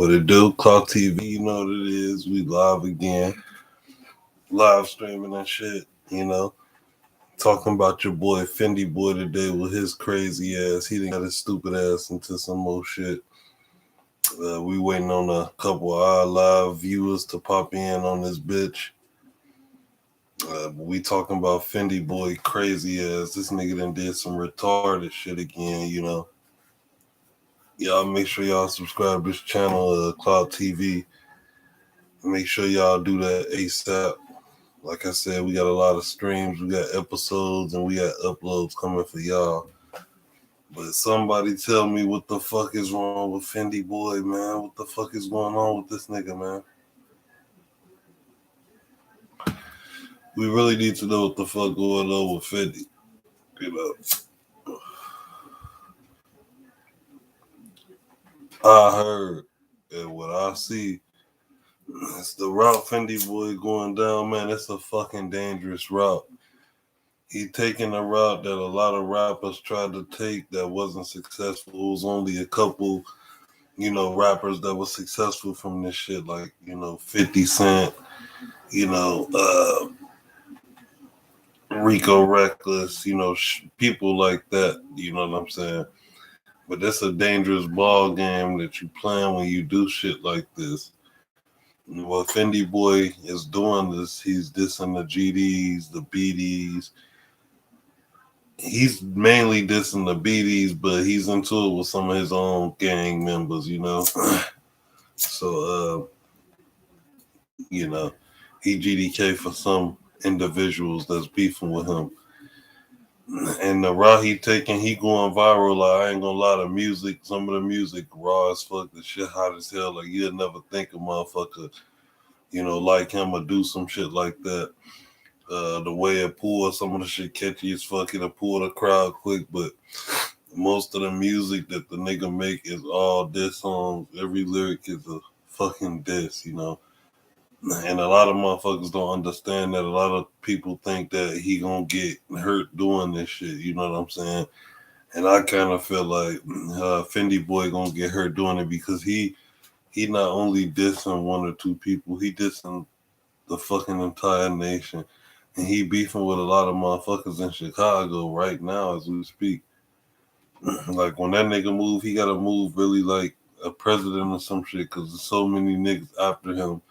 What it do? Clock TV, you know what it is. We live again. Live streaming and shit, Talking about your boy Fyndee boy today with his crazy ass. He done got his stupid ass into some more shit. We waiting on a couple of our live viewers to pop in on this bitch. We talking about Fyndee boy crazy ass. This nigga done did some retarded shit again, Y'all make sure y'all subscribe to this channel, Cloud TV. Make sure y'all do that ASAP. Like I said, we got a lot of streams, we got episodes, and we got uploads coming for y'all. But somebody tell me what the fuck is wrong with Fyndee boy, man. What the fuck is going on with this nigga, man? We really need to know what the fuck going on with Fyndee. I heard and what I see, it's the route Fyndee boy going down, man. It's a fucking dangerous route. He taking a route that a lot of rappers tried to take that wasn't successful. It was only a couple, rappers that was successful from this shit, like, 50 Cent, Rico Reckless, people like that, you know what I'm saying? But that's a dangerous ball game that you playing when you do shit like this. What Fyndee boy is doing is he's dissing the GDs, the BDs. He's mainly dissing the BDs, but he's into it with some of his own gang members, So, he GDK for some individuals that's beefing with him. And the route he taking, he going viral. Like, I ain't gonna lie, the music, some of the music raw as fuck, the shit hot as hell. Like, you'll never think a motherfucker, like him or do some shit like that. The way it pulled, some of the shit catchy as fuck, it'll pull the crowd quick, but most of the music that the nigga make is all diss songs. Every lyric is a fucking diss, And a lot of motherfuckers don't understand that. A lot of people think that he gonna get hurt doing this shit, you know what I'm saying? And I kind of feel like Fyndee boy gonna get hurt doing it because he not only dissing one or two people, he dissing the fucking entire nation. And he beefing with a lot of motherfuckers in Chicago right now as we speak. Like, when that nigga move, he gotta move really like a president or some shit because there's so many niggas after him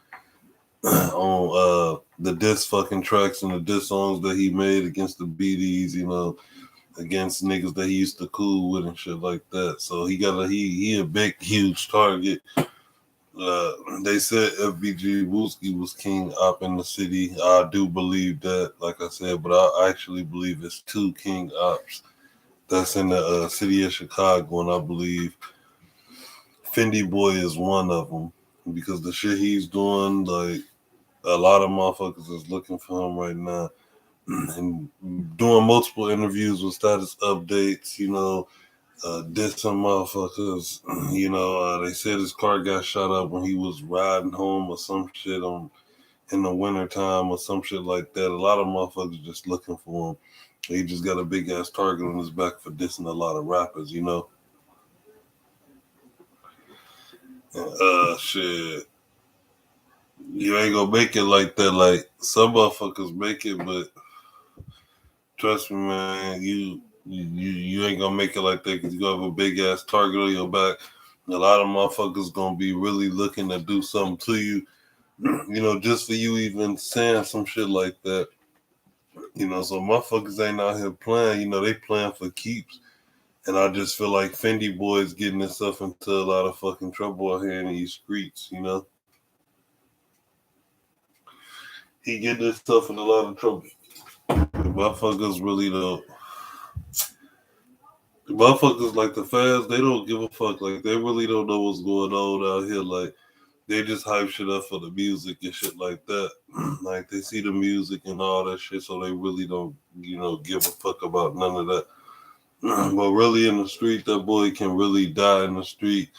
on the diss fucking tracks and the diss songs that he made against the BDs, against niggas that he used to cool with and shit like that. So he a big, huge target. They said FBG Wooski was king op in the city. I do believe that, like I said, but I actually believe it's two king ops that's in the city of Chicago, and I believe Fyndee boy is one of them because the shit he's doing, like, a lot of motherfuckers is looking for him right now and doing multiple interviews with status updates, dissing motherfuckers. They said his car got shot up when he was riding home or some shit in the wintertime or some shit like that. A lot of motherfuckers just looking for him. He just got a big ass target on his back for dissing a lot of rappers, Shit. You ain't gonna make it like that. Like, some motherfuckers make it, but trust me, man, you ain't gonna make it like that because you gonna have a big ass target on your back. A lot of motherfuckers gonna be really looking to do something to you, just for you even saying some shit like that. So motherfuckers ain't out here playing, they playing for keeps. And I just feel like Fyndee boy is getting himself into a lot of fucking trouble out here in these streets, He getting himself in a lot of trouble. Motherfuckers really don't. The motherfuckers, like the fans, they don't give a fuck. Like, they really don't know what's going on out here. Like, they just hype shit up for the music and shit like that. Like, they see the music and all that shit, so they really don't, give a fuck about none of that. But really in the street, that boy can really die in the street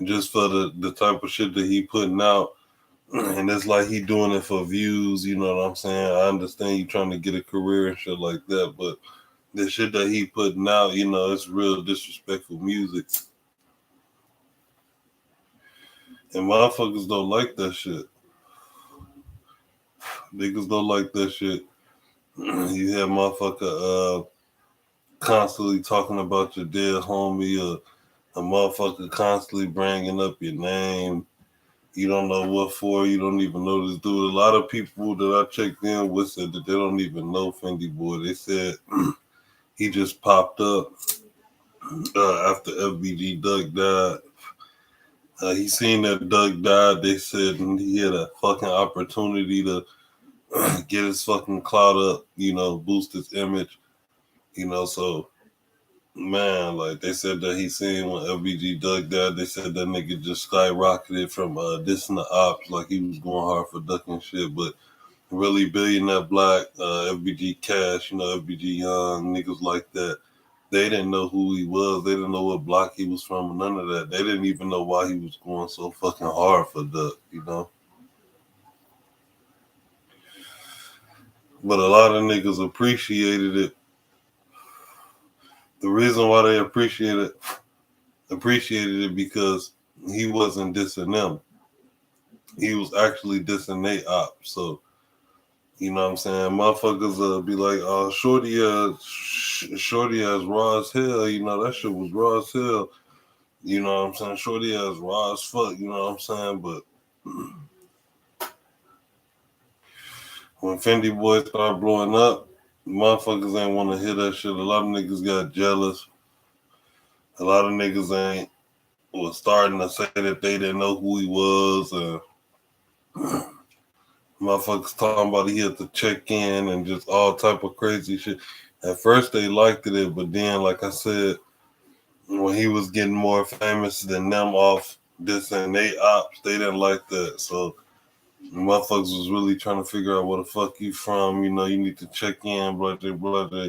just for the type of shit that he putting out. And it's like he doing it for views, you know what I'm saying? I understand you trying to get a career and shit like that, but the shit that he putting out, it's real disrespectful music. And motherfuckers don't like that shit. Niggas don't like that shit. You have motherfucker constantly talking about your dead homie, or a motherfucker constantly bringing up your name. You don't know what for. You don't even know this dude. A lot of people that I checked in with said that they don't even know Fyndee Boyy. They said he just popped up after FBG Doug died. He seen that Doug died. They said he had a fucking opportunity to get his fucking clout up, boost his image, so man, like they said that he seen when LBG Doug died, they said that nigga just skyrocketed from dissing the ops like he was going hard for ducking shit, but really Billionaire Black, FBG Cash, FBG Young, niggas like that. They didn't know who he was. They didn't know what block he was from, none of that. They didn't even know why he was going so fucking hard for Duck. But a lot of niggas appreciated it. The reason why they appreciated it because he wasn't dissing them. He was actually dissing they ops. So, you know what I'm saying? Motherfuckers be like, oh, Shorty as raw as hell. That shit was raw as hell. You know what I'm saying? Shorty as raw as fuck. You know what I'm saying? But when Fyndee Boyy started blowing up, motherfuckers ain't want to hear that shit. A lot of niggas got jealous. A lot of niggas was starting to say that they didn't know who he was. Motherfuckers talking about he had to check in and just all type of crazy shit. At first they liked it, but then, like I said, when he was getting more famous than them off this and they ops, they didn't like that. So motherfuckers was really trying to figure out where the fuck you from. You need to check in, blah, blah, blah, blah.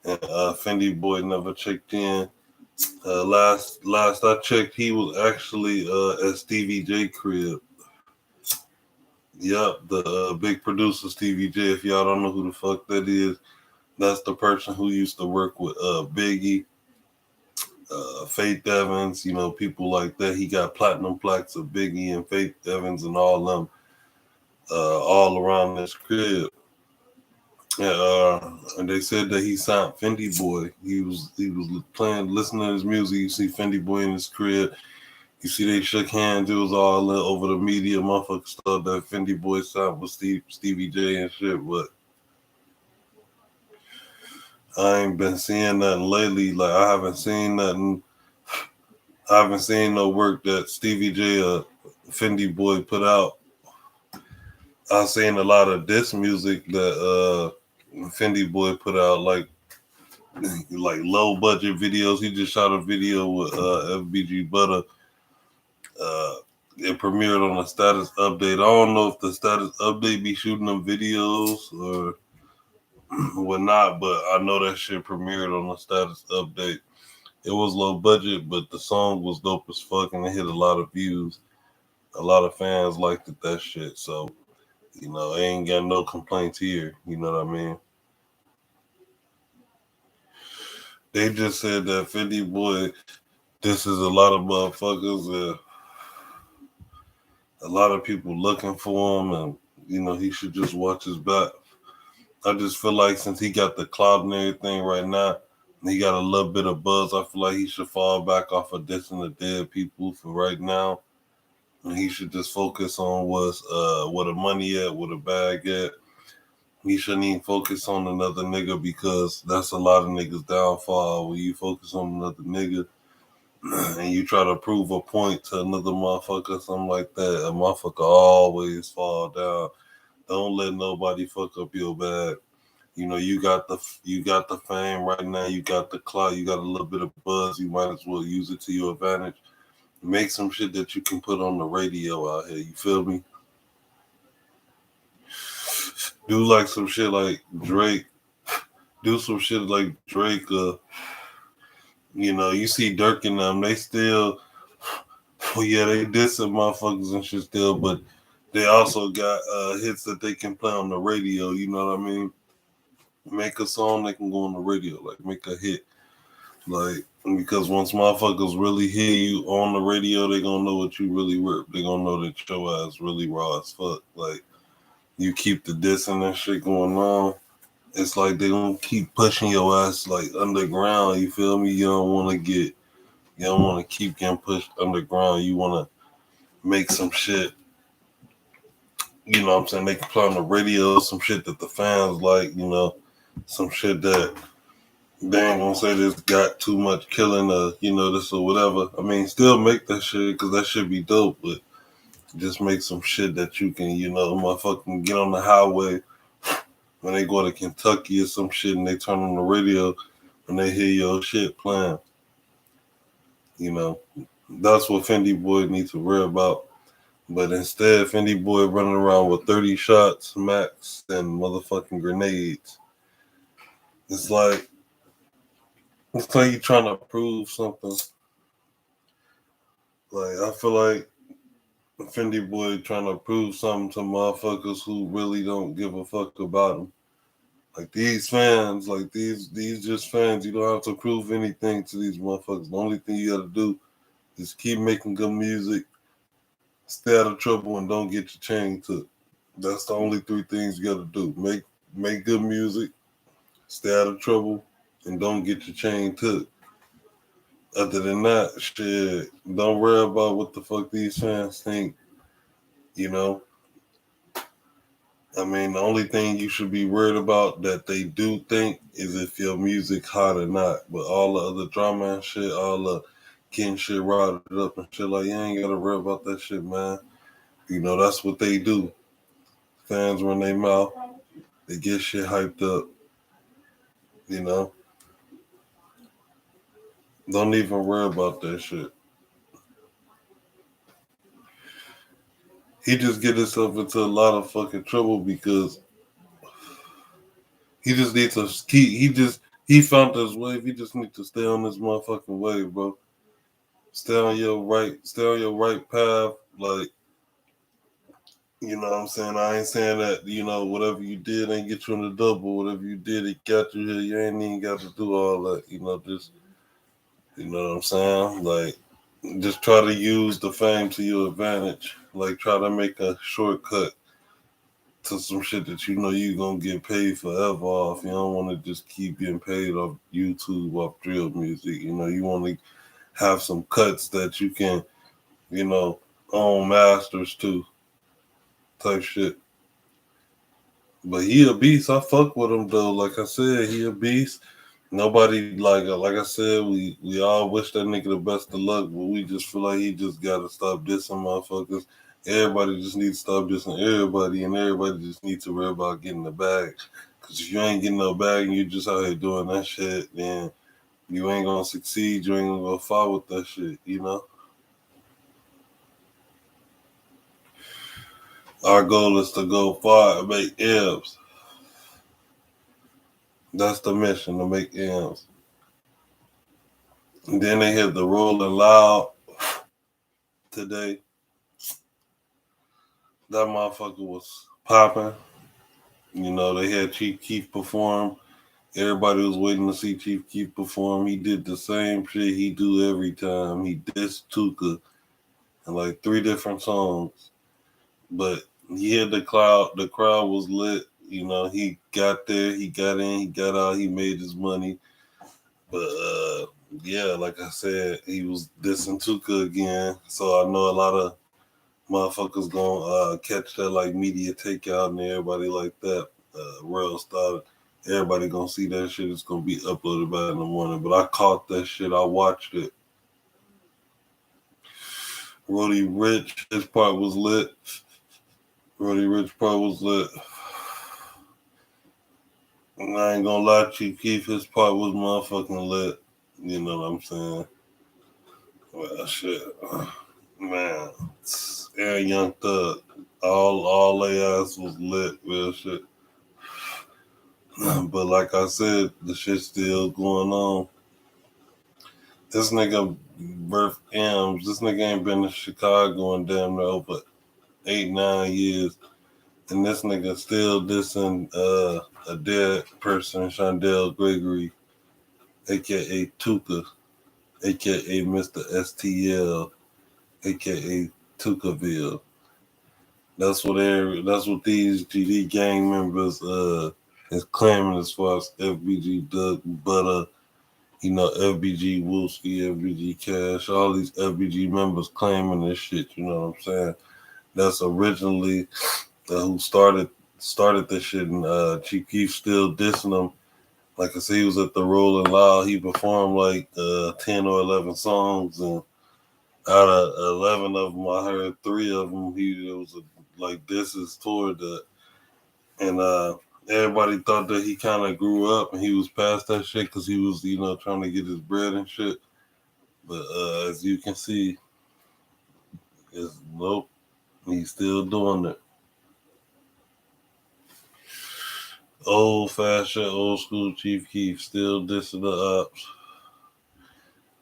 And Fyndee Boyy never checked in. Last I checked, he was actually at Stevie J crib. Yep, the big producer Stevie J. If y'all don't know who the fuck that is, that's the person who used to work with Biggie, Faith Evans, people like that. He got platinum plaques of Biggie and Faith Evans and all them all around this crib. And they said that he signed Fyndee Boyy. He was listening to his music. You see Fyndee Boyy in his crib. You see they shook hands. It was all over the media. Motherfuckers thought that Fyndee Boyy signed with Stevie J and shit, but I ain't been seeing nothing lately. Like I haven't seen nothing. I haven't seen no work that Stevie J or Fyndee Boyy put out. I've seen a lot of diss music that Fyndee Boyy put out, like low budget videos. He just shot a video with FBG Butter. It premiered on a status update. I don't know if the status update be shooting them videos or whatnot, but I know that shit premiered on a status update. It was low budget, but the song was dope as fuck and it hit a lot of views. A lot of fans liked it, that shit. So, I ain't got no complaints here. You know what I mean? They just said that Fyndee Boyy, this is a lot of motherfuckers. A lot of people looking for him, and he should just watch his back. I just feel like since he got the clout and everything right now, and he got a little bit of buzz, I feel like he should fall back off of dissing the dead people for right now, and he should just focus on where the money at, where the bag at. He shouldn't even focus on another nigga because that's a lot of niggas' downfall. When you focus on another nigga and you try to prove a point to another motherfucker, something like that, a motherfucker always fall down. Don't let nobody fuck up your bag. You got the fame right now. You got the clout. You got a little bit of buzz. You might as well use it to your advantage. Make some shit that you can put on the radio out here. You feel me? Do like some shit like Drake. Do some shit like Drake. You see Dirk and them. They still, yeah, they did some motherfuckers and shit still, but they also got hits that they can play on the radio. You know what I mean? Make a song that can go on the radio, like make a hit. Like, because once motherfuckers really hear you on the radio, they gonna know what you really work. They gonna know that your ass really raw as fuck. Like, you keep the dissing and shit going on. It's like they gonna keep pushing your ass like underground. You feel me? You don't want to keep getting pushed underground. You want to make some shit. You know what I'm saying? They can play on the radio some shit that the fans like. Some shit that they ain't gonna say this got too much killing this or whatever. I mean, still make that shit because that should be dope, but just make some shit that you can, motherfucking get on the highway when they go to Kentucky or some shit and they turn on the radio when they hear your shit playing. You know, that's what Fyndee Boy needs to worry about. But instead, Fyndee Boy running around with 30 shots max and motherfucking grenades. It's like you trying to prove something. Like, I feel like Fyndee Boy trying to prove something to motherfuckers who really don't give a fuck about him. Like these fans, like these just fans, you don't have to prove anything to these motherfuckers. The only thing you gotta do is keep making good music, stay out of trouble, and don't get your chain took. That's the only three things you gotta do. Make good music, stay out of trouble, and don't get your chain took. Other than that, shit, don't worry about what the fuck these fans think, you know. I mean, the only thing you should be worried about that they do think is if your music hot or not. But all the other drama and shit, all the getting shit routed up and shit, like, you ain't gotta worry about that shit, man. That's what they do. Fans run their mouth, they get shit hyped up, you know. Don't even worry about that shit. He just get himself into a lot of fucking trouble because he just needs to he found his wave. He just need to stay on this motherfucking wave, bro. Stay on your right path. Like, you know what I'm saying? I ain't saying that, whatever you did ain't get you in the double. Whatever you did, it got you here. You ain't even got to do all that, just, you know what I'm saying? Like, just try to use the fame to your advantage. Like, try to make a shortcut to some shit that you know you gonna get paid forever off. You don't want to just keep getting paid off YouTube, off drill music. You want to have some cuts that you can, own masters to, type shit. But he a beast. I fuck with him though. Like I said, he a beast. Nobody like I said, we all wish that nigga the best of luck, but we just feel like he just gotta stop dissing motherfuckers. Everybody just needs to stop dissing everybody, and everybody just needs to worry about getting the bag. Cause if you ain't getting no bag and you just out here doing that shit, then you ain't gonna succeed. You ain't gonna go far with that shit. Our goal is to go far and make M's. That's the mission, to make M's. And then they hit the Rolling Loud today. That motherfucker was popping. They had Chief Keef perform. Everybody was waiting to see Chief Keef perform. He did the same shit he do every time. He dissed Tuka in like 3 different songs. But he had the crowd. The crowd was lit. He got there. He got in. He got out. He made his money. But yeah, like I said, he was dissing Tuka again. So I know a lot of motherfuckers gonna catch that like media takeout and everybody like that. Real started. Everybody gonna see that shit. It's gonna be uploaded by in the morning. But I caught that shit. I watched it. Roddy Rich, his part was lit. Roddy Rich part was lit. And I ain't gonna lie to you, Keith, his part was motherfucking lit. You know what I'm saying? Well, shit. Man. And Young Thug. All they ass was lit, real shit. But like I said, the shit's still going on. This nigga birth M's. This nigga ain't been to Chicago in damn near over 8-9 years. And this nigga still dissing a dead person, Shondell Gregory. aka Tuka, aka Mr. STL, aka Tukaville. That's what these GD gang members is claiming as far as FBG Doug Butter, FBG Wolski, FBG Cash, all these FBG members claiming this shit, you know what I'm saying? That's originally who started this shit, and Chief Keef still dissing them. Like I said, he was at the Rolling Loud. He performed like 10 or 11 songs, and out of 11 of them, I heard 3 of them. It was like disses toward that, and everybody thought that he kind of grew up and he was past that shit because he was, trying to get his bread and shit. But as you can see, nope, he's still doing it. Old fashioned, old school Chief Keef still dissing the ops.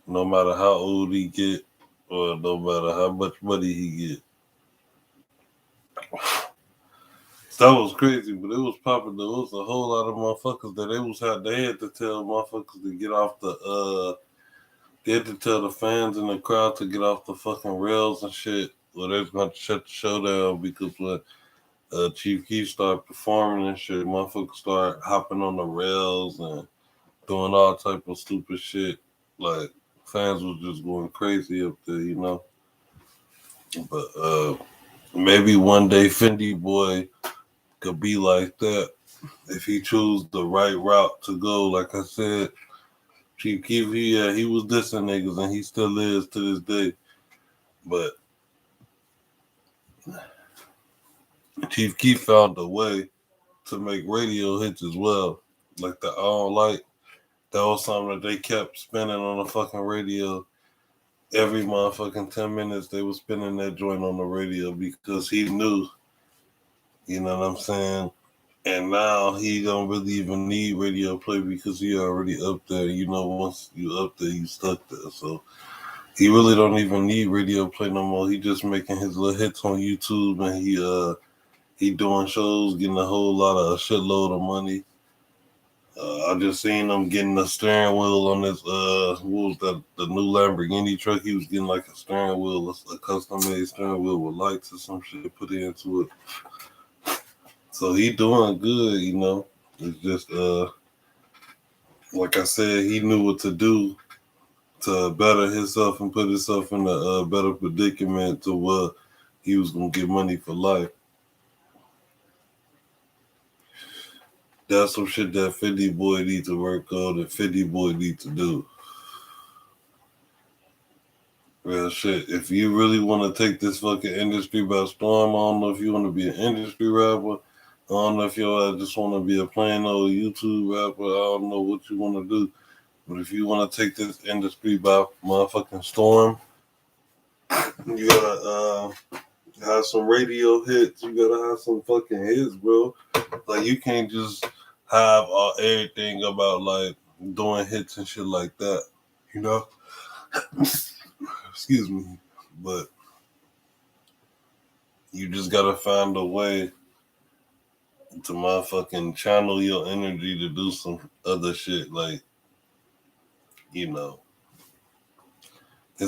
No matter how old he get, or no matter how much money he get. That was crazy, but it was popping. There was a whole lot of motherfuckers that they had to tell motherfuckers to get off they had to tell the fans in the crowd to get off the fucking rails and shit. Or they was going to shut the show down because when Chief Keef started performing and shit, motherfuckers started hopping on the rails and doing all type of stupid shit. Like, fans was just going crazy up there. But maybe one day Fyndee Boy could be like that if he choose the right route to go. Like I said, Chief Keef, he was dissing niggas and he still is to this day. But Chief Keef found a way to make radio hits as well. Like the I Don't Like, that was something that they kept spinning on the fucking radio. Every motherfucking 10 minutes they was spinning that joint on the radio because he knew, you know what I'm saying? And now he don't really even need radio play because he already up there. Once you up there, you stuck there. So he really don't even need radio play no more. He just making his little hits on YouTube, and he doing shows, getting a shitload of money. I just seen him getting a steering wheel on this what was that, the new Lamborghini truck. He was getting like a steering wheel, a custom made steering wheel with lights or some shit put into it. So he doing good. It's just like I said, he knew what to do to better himself and put himself in a better predicament to where he was gonna get money for life. That's some shit that Fyndee Boy need to work on, and Fyndee Boy need to do. Real shit. If you really want to take this fucking industry by storm, I don't know if you want to be an industry rapper. I don't know if you just want to be a plain old YouTube rapper. I don't know what you want to do. But if you want to take this industry by motherfucking storm, you gotta have some radio hits. You gotta have some fucking hits, bro. Like, you can't just have everything about like doing hits and shit like that. You know? Excuse me. But you just gotta find a way to motherfucking channel your energy to do some other shit. Like, it's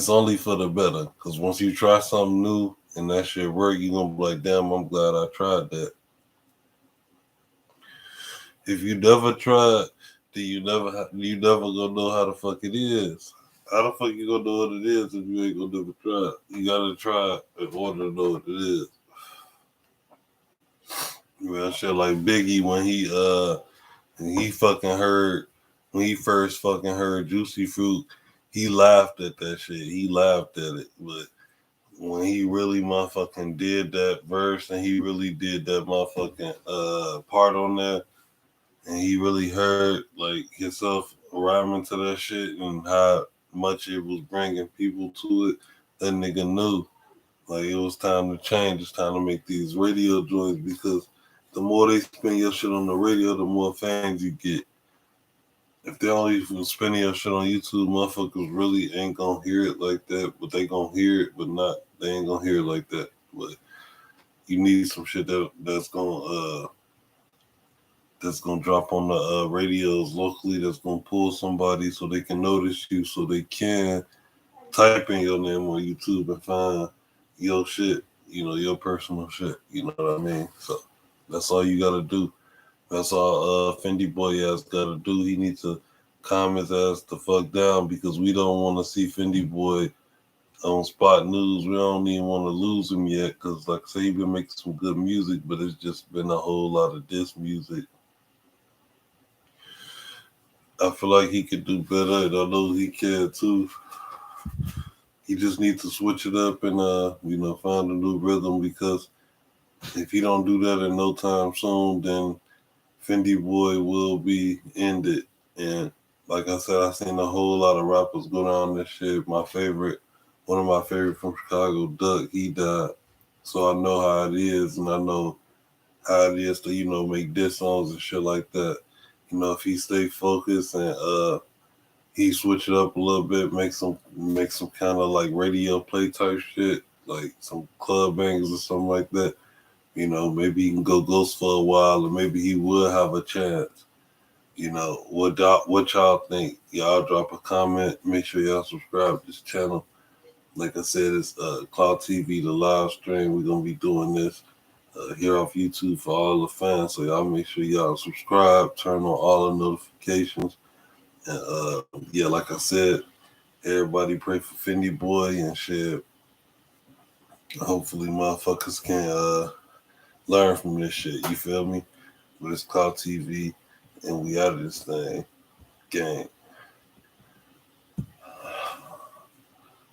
only for the better. Because once you try something new and that shit work, you're gonna be like, damn, I'm glad I tried that. If you never tried, then you never gonna know how the fuck it is. How the fuck you gonna know what it is if you ain't gonna never try it? You gotta try it in order to know what it is. Real shit like Biggie when he first fucking heard Juicy Fruit, he laughed at that shit. He laughed at it. But when he really motherfucking did that verse and he really did that motherfucking part on that, and he really heard like himself rhyming to that shit and how much it was bringing people to it, that nigga knew like it was time to change. It's time to make these radio joints because the more they spin your shit on the radio, the more fans you get. If they only spinning your shit on YouTube, motherfuckers really ain't gonna hear it like that, but they gonna hear it, but they ain't gonna hear it like that. But you need some shit that's that's gonna drop on the radios locally. That's gonna pull somebody so they can notice you, so they can type in your name on YouTube and find your shit. You know, your personal shit. You know what I mean? So that's all you gotta do. That's all Fyndee Boy has gotta do. He needs to calm his ass the fuck down because we don't want to see Fyndee Boy on Spot News. We don't even want to lose him yet because, like I say, he been making some good music, but it's just been a whole lot of diss music. I feel like he could do better, and I know he can too. He just needs to switch it up and find a new rhythm because if he don't do that in no time soon, then Fyndee Boy will be ended. And like I said, I seen a whole lot of rappers go down this shit. One of my favorite from Chicago, Duck, he died. So I know how it is, and I know how it is to, make diss songs and shit like that. If he stay focused and he switch it up a little bit, make some kind of like radio play type shit, like some club bangers or something like that. Maybe he can go ghost for a while, and maybe he will have a chance. What y'all think? Y'all drop a comment. Make sure y'all subscribe to this channel. Like I said, it's Cloud TV, the live stream. We're gonna be doing this here off YouTube for all the fans. So y'all make sure y'all subscribe, turn on all the notifications, and yeah, like I said, everybody pray for Fyndee Boy and shit. Hopefully, motherfuckers can learn from this shit. You feel me? But it's Cloud TV, and we out of this thing. Gang.